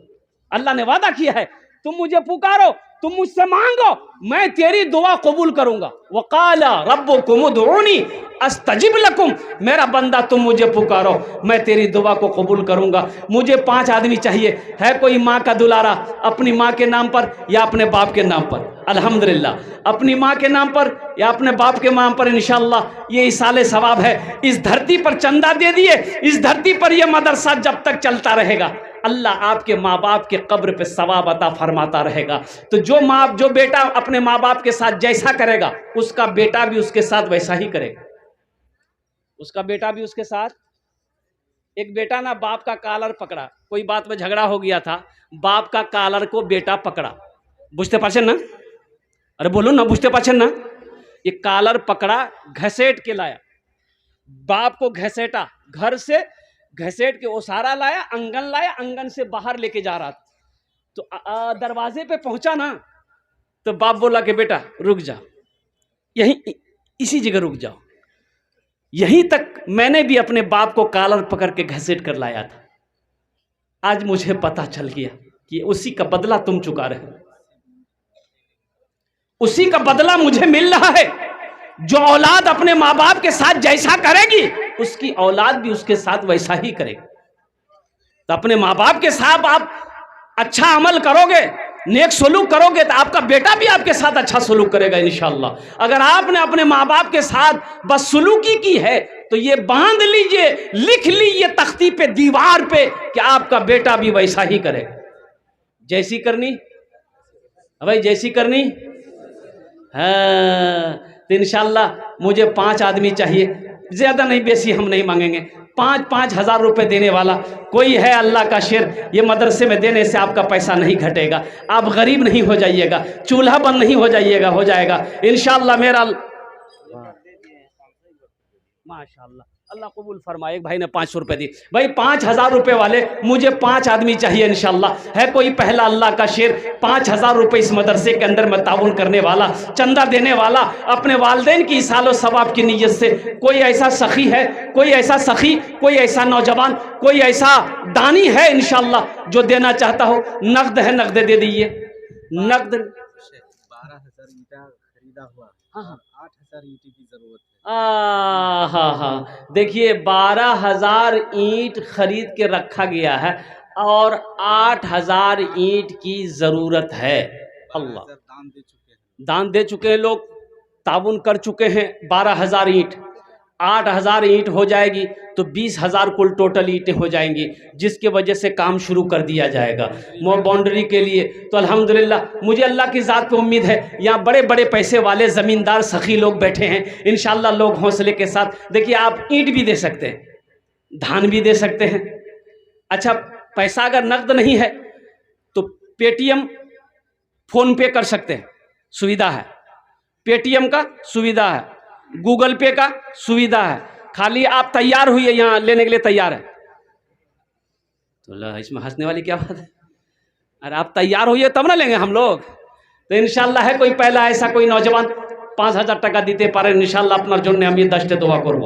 अल्लाह ने वादा किया है, तुम मुझे पुकारो, तुम मुझसे मांगो, मैं तेरी दुआ कबूल करूंगा। वक़ाल रब्बुकुम उदऊनी अस्तजिब लकुम, मेरा बंदा तुम मुझे पुकारो मैं तेरी दुआ को कबूल करूंगा। मुझे 5 आदमी चाहिए। है कोई माँ का दुलारा अपनी माँ के नाम पर या अपने बाप के नाम पर? अल्हम्दुलिल्लाह, अपनी माँ के नाम पर या अपने बाप के नाम पर इंशाअल्लाह ये इसाले सवाब है। इस धरती पर चंदा दे दिए, इस धरती पर यह मदरसा जब तक चलता रहेगा अल्लाह आपके माँ बाप के कब्र पे सवाब अता फरमाता रहेगा। तो जो बेटा अपने माँ बाप के साथ जैसा करेगा उसका बेटा भी उसके साथ वैसा ही करेगा, उसका बेटा भी उसके साथ। एक बेटा ना बाप का कॉलर पकड़ा, कोई बात में झगड़ा हो गया था, बाप का कॉलर को बेटा पकड़ा, बुझते पाछे ना? अरे बोलो ना, बुझते पाछे ना? ये कॉलर पकड़ा, घसेट के लाया, बाप को घसेटा, घर से घसेट के ओसारा लाया, आंगन से बाहर लेके जा रहा था। तो दरवाजे पे पहुंचा ना, तो बाप बोला कि बेटा रुक जाओ, यहीं इसी जगह रुक जाओ। यहीं तक मैंने भी अपने बाप को कॉलर पकड़ के घसीट कर लाया था। आज मुझे पता चल गया कि उसी का बदला तुम चुका रहे हो, उसी का बदला मुझे मिल रहा है। जो औलाद अपने माँ बाप के साथ जैसा करेगी उसकी औलाद भी उसके साथ वैसा ही करेगी। तो अपने माँ बाप के साथ आप अच्छा अमल करोगे, नेक सलूक करोगे तो आपका बेटा भी आपके साथ अच्छा सलूक करेगा इंशाअल्लाह। अगर आपने अपने माँ बाप के साथ बदसलूकी की है तो ये बांध लीजिए, लिख लीजिए तख्ती पे, दीवार पे, कि आपका बेटा भी वैसा ही करेगा। जैसी करनी भाई, जैसी करनी। हाँ, तो इंशाअल्लाह मुझे 5 आदमी चाहिए, ज्यादा नहीं, बेसी हम नहीं मांगेंगे। 5-5 हज़ार रुपए देने वाला कोई है? अल्लाह का शेर, ये मदरसे में देने से आपका पैसा नहीं घटेगा, आप गरीब नहीं हो जाइएगा, चूल्हा बंद नहीं हो जाइएगा, हो जाएगा इंशाअल्लाह। मेरा माशाअल्लाह अल्लाह कबूल फरमाए। एक भाई ने 500 रुपए दिए। भाई 5,000 रुपए वाले मुझे 5 आदमी चाहिए इंशाल्लाह। है कोई पहला अल्लाह का शेर 5,000 रुपए इस मदरसे के अंदर में ताउन करने वाला, चंदा देने वाला, अपने वालिदैन की इसालो सवाब की नीयत से? कोई ऐसा सखी है, कोई ऐसा सखी, कोई ऐसा नौजवान, कोई ऐसा दानी है इंशाल्लाह जो देना चाहता हो? नकद है, नकद दे दीजिए। नकद 12,000 ईंटा खरीदा हुआ, हाँ हाँ 8,000 ईंट की जरूरत है। हाँ हाँ, देखिए 12,000 ईंट खरीद के रखा गया है और 8,000 ईंट की जरूरत है। अल्लाह, 12,000 दान दे चुके हैं। दान दे चुके हैं लोग, ताउन कर चुके हैं। 12,000 ईंट, 8,000 ईंट हो जाएगी तो 20,000 कुल टोटल ईंटें हो जाएंगी, जिसके वजह से काम शुरू कर दिया जाएगा बाउंड्री के लिए। तो अल्हम्दुलिल्लाह, मुझे अल्लाह की ज़ात पे उम्मीद है यहाँ बड़े बड़े पैसे वाले ज़मींदार सखी लोग बैठे हैं इंशाअल्लाह। लोग हौसले के साथ, देखिए आप ईंट भी दे सकते हैं, धान भी दे सकते हैं। अच्छा, पैसा अगर नकद नहीं है तो पेटीएम, फोन पे कर सकते हैं, सुविधा है। पेटीएम का सुविधा है, गूगल पे का सुविधा है। खाली आप तैयार हुई है, यहाँ लेने के लिए तैयार है तो इसमें हंसने वाली क्या बात है? अरे आप तैयार होइए तब ना लेंगे हम लोग। तो इंशाल्लाह है कोई पहला ऐसा कोई नौजवान 5,000 টাকা দিতে পারেন इंशाल्लाह আপনার জন্য আমি 10टे दुआ করব।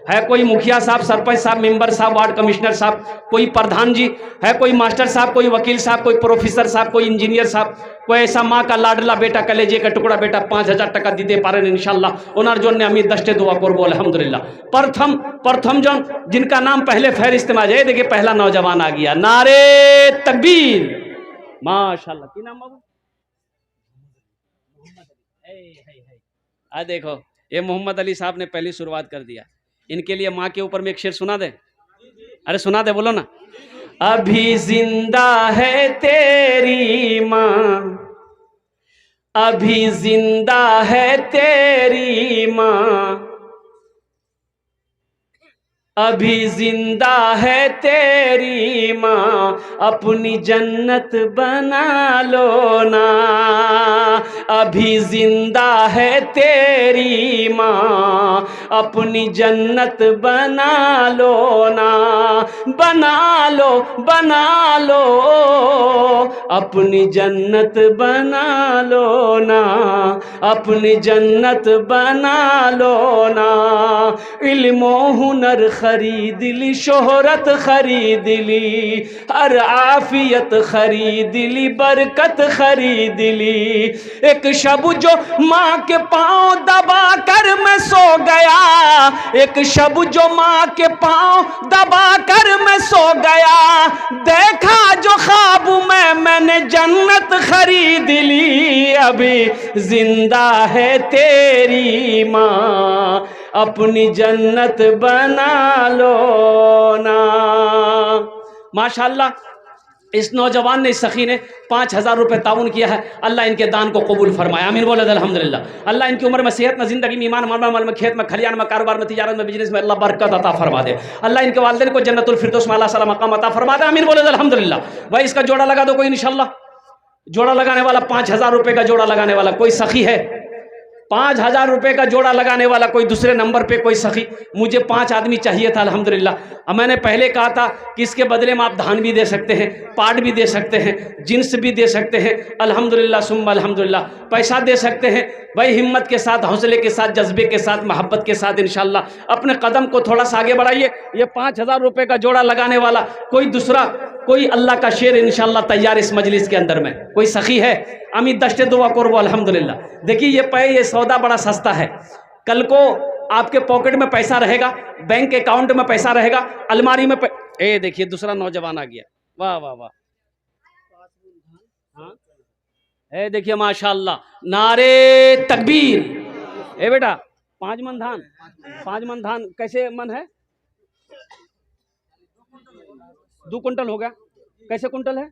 है कोई मुखिया साहब, सरपंच साहब, मेंबर साहब, वार्ड कमिश्नर साहब, कोई प्रधान जी, है कोई मास्टर साहब, कोई वकील साहब, कोई प्रोफेसर साहब, कोई इंजीनियर साहब, कोई ऐसा माँ का लाडला बेटा, कलेजे का टुकड़ा बेटा 5,000 টাকা দিতে পারেন इंशाल्लाह ওনার জন্য আমি 10टे दुआ করব अल्हम्दुलिल्लाह। प्रथम जन जिनका नाम पहले फहरिस्त में आ जाए, देखिए पहला नौजवान आ गया। नारे तकबीर, माशाल्लाह। की नाम बाबू? देखो ये मोहम्मद अली साहब ने पहली शुरुआत कर दिया। इनके लिए माँ के ऊपर में एक शेर सुना दे। अरे सुना दे, बोलो ना। अभी जिंदा है तेरी माँ, अभी जिंदा है तेरी माँ, अभी जिंदा है तेरी माँ, अपनी जन्नत बना लो ना। अभी जिंदा है तेरी माँ, अपनी जन्नत बना लो ना। बना लो, बना लो, अपनी जन्नत बना लो ना, अपनी जन्नत बना लो ना। इल्मो हुनर खरीद ली, शोहरत खरीद ली, हर आफियत खरीद ली, बरकत खरीद ली। एक शब जो माँ के पाँव दबा कर मैं सो गया, एक शब जो माँ के पाँव दबा कर मैं सो गया, देखा जो ख्वाब में मैंने जन्नत खरीद ली। अभी जिंदा है तेरी माँ, अपनी जन्नत बना लो ना। माशाल्लाह, इस नौजवान ने, इस सखी ने 5,000 रुपये ताउन किया है। अल्लाह इनके दान को कबूल फरमाया, आमीन बोले अल्हम्दुलिल्लाह। अल्लाह इनकी उम्र में, सेहत में, जिंदगी में, ईमान, माल में, खेत में, खलियान में, कारोबार में, तिजारत में, बिजनेस में अल्लाह बरकत अता फरमा दे। अल्लाह इनके वालिदैन को जन्नतुल फिरदौस में अल्लाह सला मकाम अता फरमा दे, आमीन बोले अल्हम्दुलिल्लाह। भाई इसका जोड़ा लगा दो कोई इंशाल्लाह। जोड़ा लगाने वाला, 5,000 रुपये का जोड़ा लगाने वाला कोई सखी है? 5,000 रुपये का जोड़ा लगाने वाला कोई दूसरे नंबर पे कोई सखी? मुझे 5 आदमी चाहिए था अल्हम्दुलिल्लाह। अब मैंने पहले कहा था कि इसके बदले में आप धान भी दे सकते हैं, पाट भी दे सकते हैं, जिन्स भी दे सकते हैं, अल्हम्दुलिल्लाह सुम्मा अल्हम्दुलिल्लाह, पैसा दे सकते हैं। भाई हिम्मत के साथ, हौसले के साथ, जज्बे के साथ, मोहब्बत के साथ इंशाल्लाह अपने कदम को थोड़ा सा आगे बढ़ाइए। ये 5,000 रुपये का जोड़ा लगाने वाला कोई दूसरा, कोई अल्लाह का शेर इंशाल्लाह तैयार इस मजलिस के अंदर में कोई सखी है? अमी 10टे दुआ करबो अल्हम्दुलिल्लाह। देखिए ये सौदा बड़ा सस्ता है। कल को आपके पॉकेट में पैसा रहेगा, बैंक अकाउंट में पैसा रहेगा, अलमारी में ए देखिए दूसरा नौजवान आ गया। वाह वाह वाह, हाँ ए देखिए माशाल्लाह, नारे तकबीर। ए बेटा 5 मन धान, 5 मन धान कैसे मन है? 2 कुंटल होगा। कैसे कुंटल है?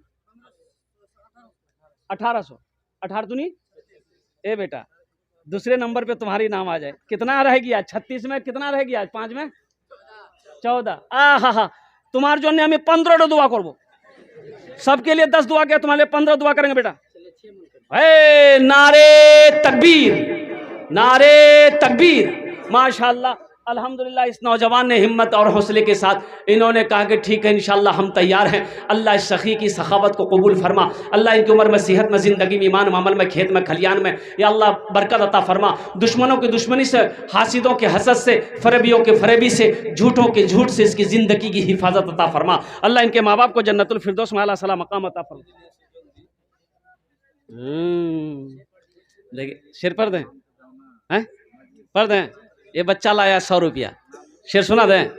1800। 18 दूनी, ए बेटा दूसरे नंबर पे तुम्हारी नाम आ जाए। कितना रहेगी आज? 36 में कितना रहेगी आज? 5 में 14। हा तुम्हारे जो हमें 15 दुआ करबो, सबके लिए 10 दुआ किया, तुम्हारे लिए 15 दुआ करेंगे बेटा। नारे तकबीर, नारे तकबीर। माशाल्लाह, अल्हम्दुलिल्लाह इस नौजवान ने हिम्मत और हौसले के साथ इन्होंने कहा कि ठीक है इंशाअल्लाह हम तैयार हैं। अल्लाह इस सखी की सखावत को कबूल फरमा। अल्लाह इनकी उम्र में सेहत में ज़िंदगी में ईमान अमल में खेत में खलियान में या अल्लाह बरकत अता फरमा। दुश्मनों की दुश्मनी से, हासिदों के हसद से, फरेबियों के फरेबी से, झूठों के झूठ से इसकी ज़िंदगी की हिफाजत अता फरमा। अल्लाह इनके माँ बाप को जन्नतुल फिरदौस में आला सला मकाम अता फरमा। देखिए शेर पढ़ दें, हैं पढ़ दें। ये बच्चा लाया 100 रुपया, शेर सुना दें।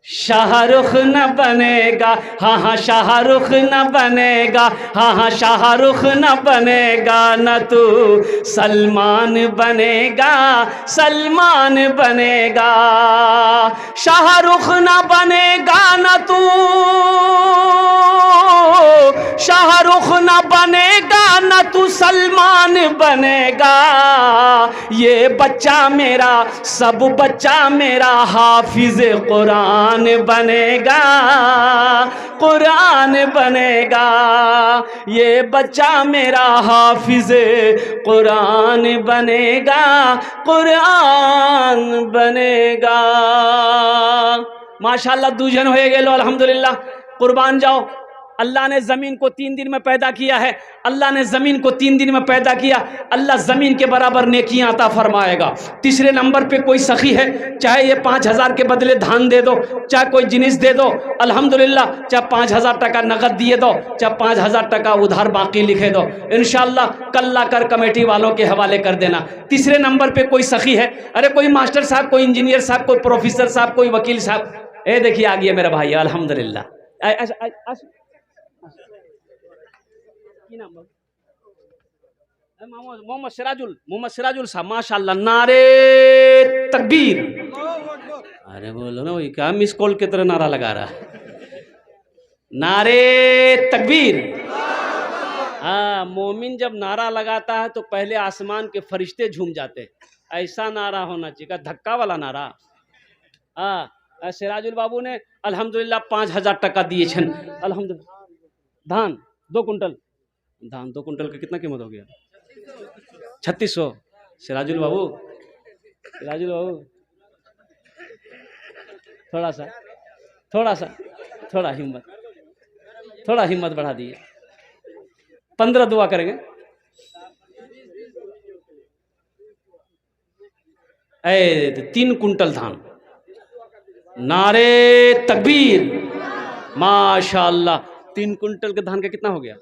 शाहरुख न बनेगा, हाँ हाँ शाहरुख न बनेगा, हाँ हाँ शाहरुख न बनेगा, न तू सलमान बनेगा, सलमान बनेगा। शाहरुख न बनेगा न तू, शाहरुख न बनेगा न तू सलमान बनेगा। ये बच्चा मेरा, सब बच्चा मेरा हाफिज कुरान बनेगा, कुरान बनेगा। ये बच्चा मेरा हाफिज कुरान बनेगा, कुरान बनेगा। माशाअल्लाह दूजन हो गए लो, अल्हम्दुलिल्लाह। कुर्बान जाओ। अल्लाह ने ज़मीन को 3 दिन में पैदा किया है। अल्लाह ने ज़मीन को 3 दिन में पैदा किया। अल्लाह ज़मीन के बराबर नेकियां अता फरमाएगा। तीसरे नंबर पे कोई सखी है, चाहे ये 5000 के बदले धान दे दो, चाहे कोई जिनिस दे दो, अल्हम्दुलिल्लाह। चाहे 5000 टका नगद दिए दो, चाहे 5000 टका उधार बाकी लिखे दो, इंशाअल्लाह कल ला कर कमेटी वालों के हवाले कर देना। तीसरे नंबर पे कोई सखी है, अरे कोई मास्टर साहब, कोई इंजीनियर साहब, कोई प्रोफेसर साहब, कोई वकील साहब, ए देखिए आ गया मेरा भाई, अल्हम्दुलिल्लाह। मोहम्मद सिराजुल साहब, माशाअल्लाह। नारे तकबीर। अरे बोलो ना, वही क्या मिस कॉल की तरह नारा लगा रहा है। नारे तकबीर। हाँ, मोमिन जब नारा लगाता है तो पहले आसमान के फरिश्ते झूम जाते हैं। ऐसा नारा होना चाहिए, धक्का वाला नारा। हाँ, सिराजुल बाबू ने अल्हम्दुलिल्लाह 5000 टका दिए छन, अल्हम्दुलिल्लाह। धान 2 कुंटल, धान 2 कुंटल का कितना कीमत हो गया? 3600। सिराजुल बाबू, सिराजुल बाबू थोड़ा हिम्मत बढ़ा दिए। 15 दुआ करेंगे। 3 कुंटल धान। नारे तकबीर। माशाअल्लाह। 3 कुंटल के धान का कितना हो गया?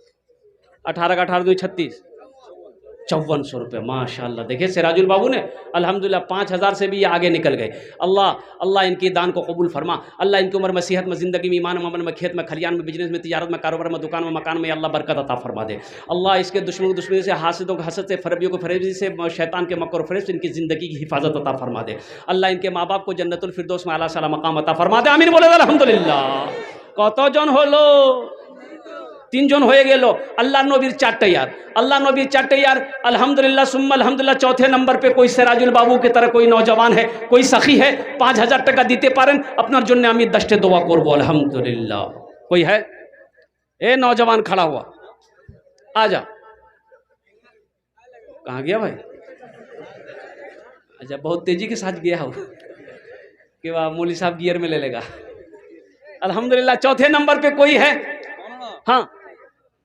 18 का 18 2 36, 5400 रुपये। माशाअल्लाह। देखिए सिराजुल बाबू ने अल्हम्दुलिल्लाह 5000 से भी आगे निकल गए। अल्लाह इनकी दान को कबूल फरमा। अल्लाह इनकी उम्र में, सेहत में, ज़िंदगी में, ईमान अमल में, खेत में, खलियान में, बिजनेस में, तिजारत में, कारोबार में, दुकान में, मकान में अल्लाह बरकत अता फरमा दे। अल्लाह इसके दुश्मनी से, हासिदों के हसद से, फरेबियों को फरेबी से, शैतान के मकर फरेब से इनकी ज़िंदगी की हिफाजत अता फरमा दे। अल्लाह इनके माँ बाप को जन्नतुल फिरदौस में आला सला मकाम अता फरमा दे। आमीन बोले अल्हम्दुलिल्लाह। कत जन हलो? 3 जन हो गए लो। अल्लाह नबीर 4 तैयार, अल्लाह नबीर 4 तैयार। अल्हम्दुलिल्लाह सुम्मा अल्हम्दुलिल्लाह। चौथे नंबर पे कोई सिराजुल बाबू की तरह कोई नौजवान है, कोई सखी है, 5000 टका दीते पारें अपना जन्ने आमी 10 दुआ करबो अल्हम्दुलिल्लाह। कोई है? ए नौजवान खड़ा हुआ, आ जा। कहाँ गया भाई? अच्छा, बहुत तेजी के साथ गया हो कि वाह, मौली साहब गियर में ले लेगा। अल्हम्दुलिल्लाह। चौथे नंबर पे कोई है? हाँ,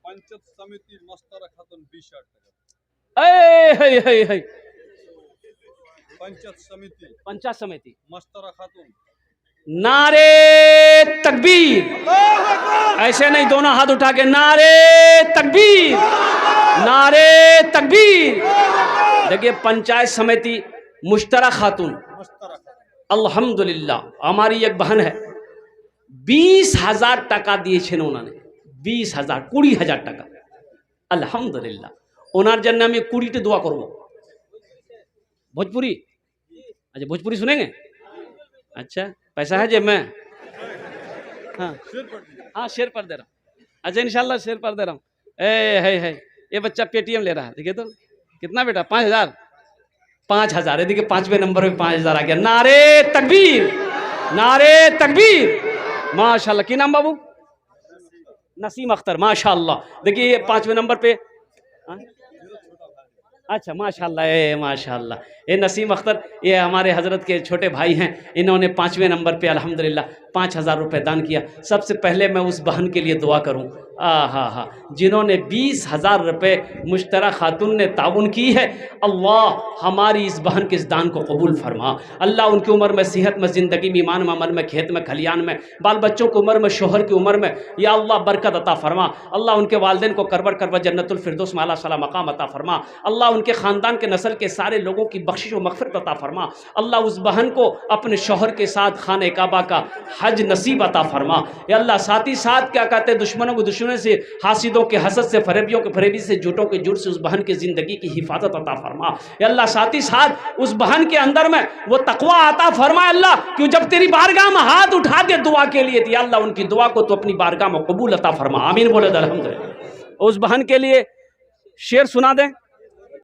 पंचायत समिति मस्तरा खातून 20 टका। पंचायत समिति मस्तरा खातून। नारे तकबीर। ऐसे नहीं, दोनों हाथ उठा के नारे तकबीर, नारे तकबीर। देखिए पंचायत समिति मुश्तरा खातून, अल्हम्दुलिल्लाह। हमारी एक बहन है, 20,000 टका दिए छे उन्होंने। 20,000 20,000 टका अल्हम्दुलिल्लाह। ओनार जन्ना में 20 दुआ करबो। भोजपुरी? अच्छा, भोजपुरी सुनेंगे? अच्छा, पैसा है जेब में? हाँ शेर पर दे रहा हूँ। अच्छा इंशाल्लाह शेर पर दे रहा हूँ। है ये बच्चा पेटीएम ले रहा है। देखिए तो कितना बेटा? 5,000। 5,000 है। देखिए 5वें नंबर पे 5,000 आ गया। नारे तकबीर, नारे तकबीर। माशाल्लाह। की नाम बाबू? नसीम अख्तर। माशाल्लाह। देखिए ये 5वें नंबर पे अच्छा माशाल्लाह, माशाल्लाह। ये नसीम अख्तर, ये हमारे हज़रत के छोटे भाई हैं, इन्होंने 5वें नंबर पे अल्हम्दुलिल्लाह 5,000 रुपये दान किया। सबसे पहले मैं उस बहन के लिए दुआ करूं, हा जिन्होंने 20,000 रुपये मुश्तरा खातून ने ताउन की है। अल्लाह हमारी इस बहन के इस दान को कबूल फरमा। अल्लाह उनकी उम्र में, सेहत में, ज़िंदगी में, ईमान में, अमल में, खेत में, खलियान में, बाल बच्चों की उम्र में, शोहर की उम्र में, या अल्लाह बरकत अता फरमा। अल्लाह उनके वालिदैन को करबर करबर जन्नतुल फिरदौस में आला सला मकाम अता फरमा। अल्लाह उनके ख़ानदान के नस्ल के सारे लोगों की बख्शिश व मग़फ़िरत अता फरमा। अल्लाह उस बहन को अपने शौहर के साथ खाने काबा का हज नसीब अता फरमा। या अल्लाह साथ ही साथ क्या कहते हैं, दुश्मनों को दुश्मनों से, हासिदों के हसद से, फरेबियों के फरेबी से, झूठों के झूठ से उस बहन की ज़िंदगी की हिफाजत अता फरमा। या अल्लाह साथ ही साथ उस बहन के अंदर में वो तकवा अता फरमा। अल्लाह क्यों जब तेरी बारगाह में हाथ उठा दे दुआ के लिए, तो अल्लाह उनकी दुआ को तो अपनी बारगाह में कबूल अता फरमा। आमीन बोले अल्हम्दुलिल्लाह। उस बहन के लिए शेर सुना दें।